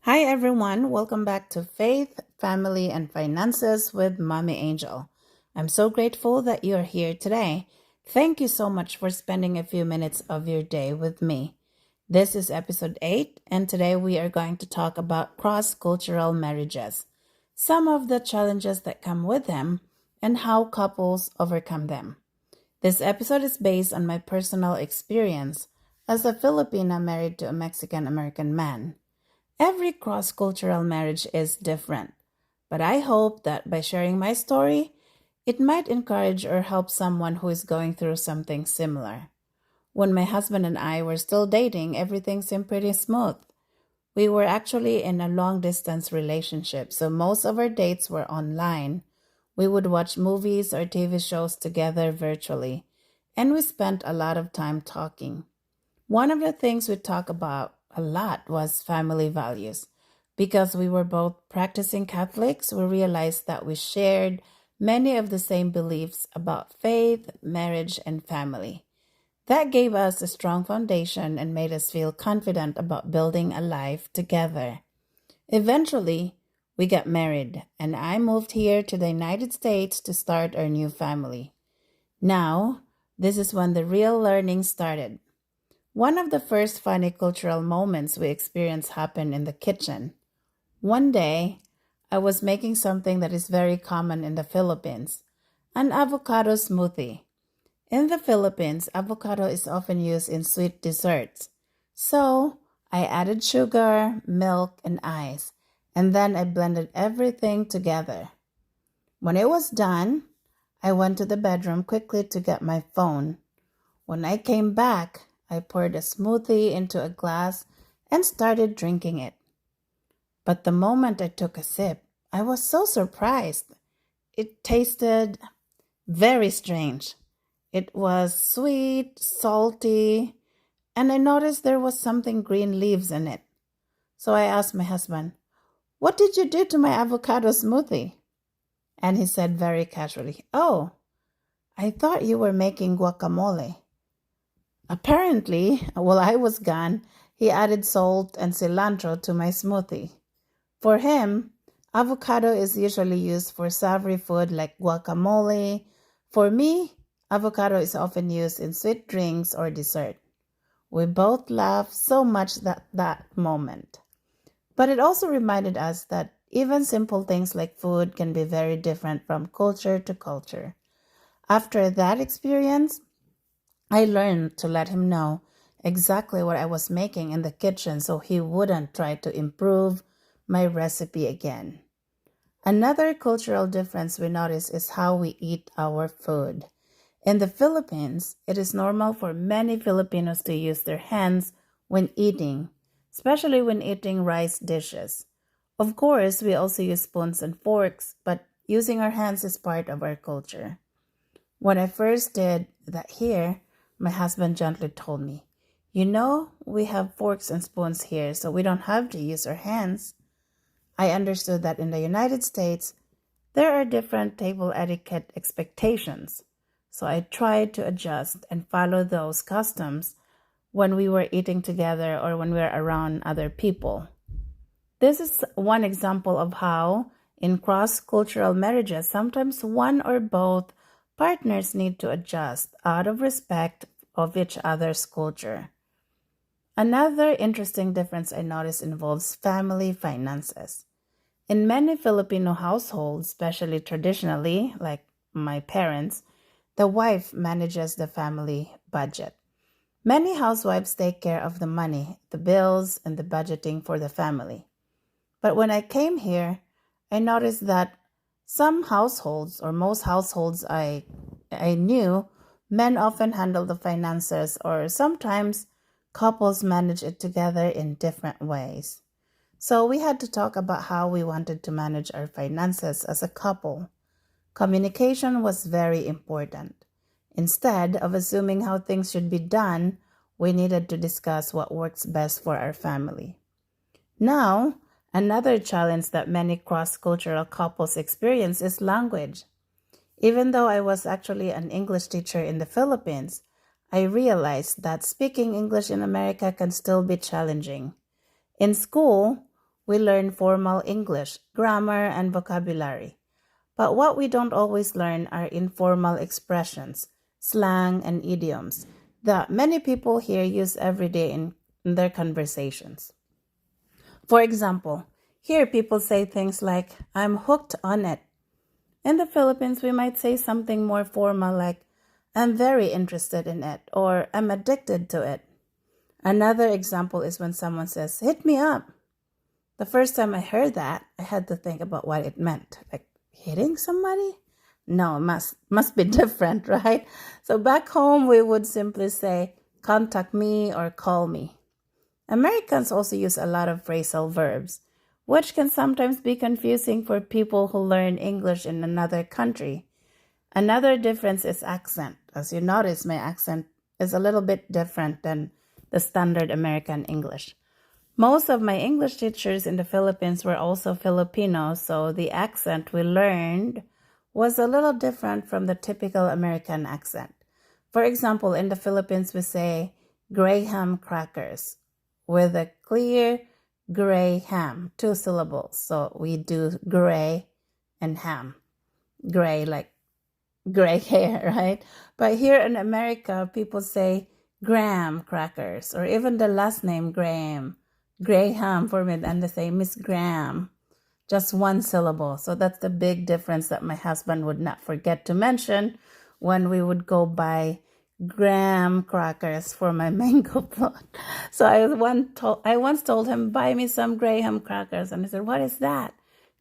Hi, everyone. Welcome back to Faith, Family, and Finances with Mommy Angel. I'm so grateful that you're here today. Thank you so much for spending a few minutes of your day with me. This is episode 8, and today we are going to talk about cross cultural marriages, some of the challenges that come with them, and how couples overcome them. This episode is based on my personal experience as a Filipina married to a Mexican American man. Every cross cultural marriage is different, but I hope that by sharing my story, it might encourage or help someone who is going through something similar. When my husband and I were still dating, everything seemed pretty smooth. We were actually in a long distance relationship, so most of our dates were online. We would watch movies or TV shows together virtually, and we spent a lot of time talking. One of the things we talked about a lot was family values. Because we were both practicing Catholics, we realized that we shared many of the same beliefs about faith, marriage, and family. That gave us a strong foundation and made us feel confident about building a life together. Eventually, we got married, and I moved here to the United States to start our new family. Now, this is when the real learning started. One of the first funny cultural moments we experienced happened in the kitchen. One day, I was making something that is very common in the Philippines, an avocado smoothie. In the Philippines, avocado is often used in sweet desserts. So, I added sugar, milk, and ice, and then I blended everything together. When it was done, I went to the bedroom quickly to get my phone. When I came back, I poured a smoothie into a glass and started drinking it. But the moment I took a sip, I was so surprised. It tasted very strange. It was sweet, salty, and I noticed there was something green leaves in it. So I asked my husband, "What did you do to my avocado smoothie?" And he said very casually, "Oh, I thought you were making guacamole." Apparently, while I was gone, he added salt and cilantro to my smoothie. For him, avocado is usually used for savory food like guacamole. For me, avocado is often used in sweet drinks or dessert. We both laughed so much that moment. But it also reminded us that even simple things like food can be very different from culture to culture. After that experience, I learned to let him know exactly what I was making in the kitchen so he wouldn't try to improve my recipe again. Another cultural difference we notice is how we eat our food. In the Philippines, it is normal for many Filipinos to use their hands when eating, especially when eating rice dishes. Of course, we also use spoons and forks, but using our hands is part of our culture. When I first did that here, my husband gently told me, "You know, we have forks and spoons here, so we don't have to use our hands." I understood that in the United States, there are different table etiquette expectations. So I tried to adjust and follow those customs when we were eating together or when we were around other people. This is one example of how, in cross cultural marriages, sometimes one or both partners need to adjust out of respect of each other's culture. Another interesting difference I noticed involves family finances. In many Filipino households, especially traditionally, like my parents, the wife manages the family budget. Many housewives take care of the money, the bills, and the budgeting for the family. But when I came here, I noticed that some households, or most households I knew, men often handle the finances, or sometimes couples manage it together in different ways. So we had to talk about how we wanted to manage our finances as a couple. Communication was very important. Instead of assuming how things should be done, we needed to discuss what works best for our family. Now, another challenge that many cross cultural couples experience is language. Even though I was actually an English teacher in the Philippines, I realized that speaking English in America can still be challenging. In school, we learn formal English, grammar, and vocabulary. But what we don't always learn are informal expressions, slang, and idioms that many people here use every day in their conversations. For example, here people say things like, I'm hooked on it. In the Philippines, we might say something more formal like, I'm very interested in it, or I'm addicted to it. Another example is when someone says, hit me up. The first time I heard that, I had to think about what it meant. Like, hitting somebody? No, it must be different, right? So back home, we would simply say, contact me or call me. Americans also use a lot of phrasal verbs, which can sometimes be confusing for people who learn English in another country. Another difference is accent. As you notice, my accent is a little bit different than the standard American English. Most of my English teachers in the Philippines were also Filipinos, so the accent we learned was a little different from the typical American accent. For example, in the Philippines, we say graham crackers with a clear gray ham, 2 syllables. So we do gray and ham. Gray like gray hair, right? But here in America, people say graham crackers or even the last name Graham. Graham for me, and they say Miss Graham, just 1 syllable. So that's the big difference that my husband would not forget to mention when we would go buy graham crackers for my mango float. So I once told him, buy me some graham crackers. And he said, what is that?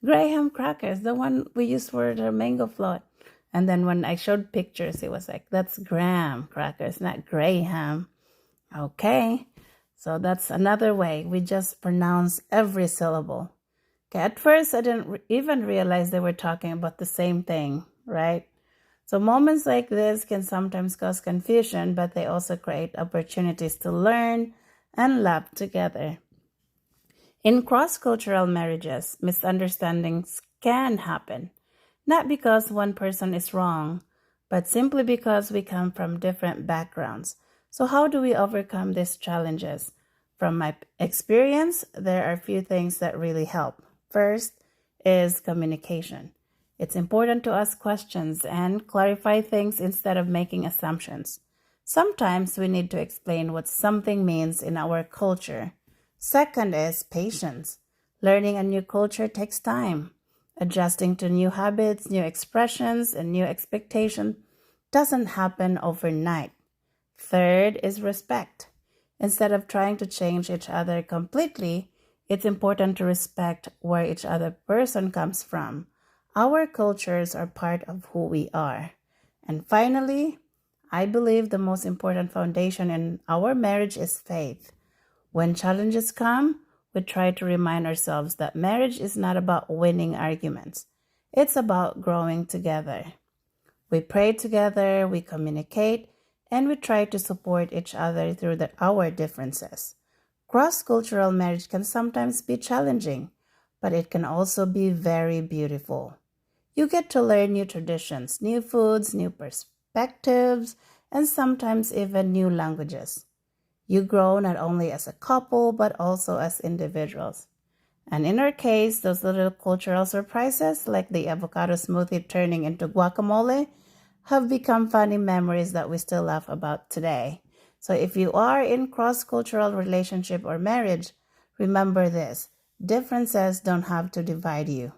Graham crackers, the one we use for the mango float. And then when I showed pictures, he was like, that's graham crackers, not graham. Okay. So that's another way. We just pronounce every syllable. Okay, at first, I didn't even realize they were talking about the same thing, right? So moments like this can sometimes cause confusion, but they also create opportunities to learn and laugh together. In cross-cultural marriages, misunderstandings can happen, not because one person is wrong, but simply because we come from different backgrounds. So how do we overcome these challenges? From my experience, there are a few things that really help. First is communication. It's important to ask questions and clarify things instead of making assumptions. Sometimes we need to explain what something means in our culture. Second is patience. Learning a new culture takes time. Adjusting to new habits, new expressions, and new expectations doesn't happen overnight. Third is respect. Instead of trying to change each other completely, it's important to respect where each other person comes from. Our cultures are part of who we are. And finally, I believe the most important foundation in our marriage is faith. When challenges come, we try to remind ourselves that marriage is not about winning arguments. It's about growing together. We pray together, we communicate, and we try to support each other through our differences. Cross-cultural marriage can sometimes be challenging, but it can also be very beautiful. You get to learn new traditions, new foods, new perspectives, and sometimes even new languages. You grow not only as a couple, but also as individuals. And in our case, those little cultural surprises, like the avocado smoothie turning into guacamole, have become funny memories that we still laugh about today. So if you are in cross-cultural relationship or marriage, remember this: differences don't have to divide you.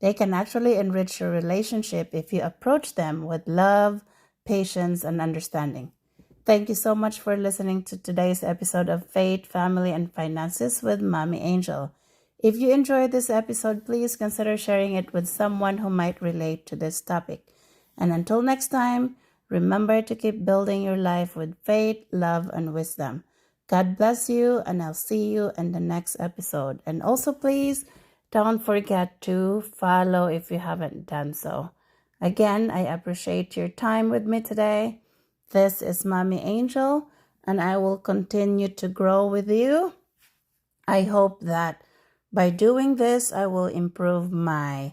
They can actually enrich your relationship if you approach them with love, patience, and understanding. Thank you so much for listening to today's episode of Faith, Family, and Finances with Mommy Angel. If you enjoyed this episode, please consider sharing it with someone who might relate to this topic. And until next time, remember to keep building your life with faith, love, and wisdom. God bless you, and I'll see you in the next episode. And also, please don't forget to follow if you haven't done so. Again, I appreciate your time with me today. This is Mommy Angel, and I will continue to grow with you. I hope that by doing this, I will improve my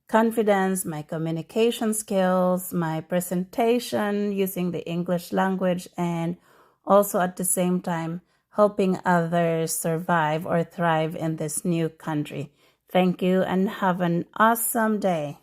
confidence, my communication skills, my presentation using the English language, and also at the same time helping others survive or thrive in this new country. Thank you and have an awesome day.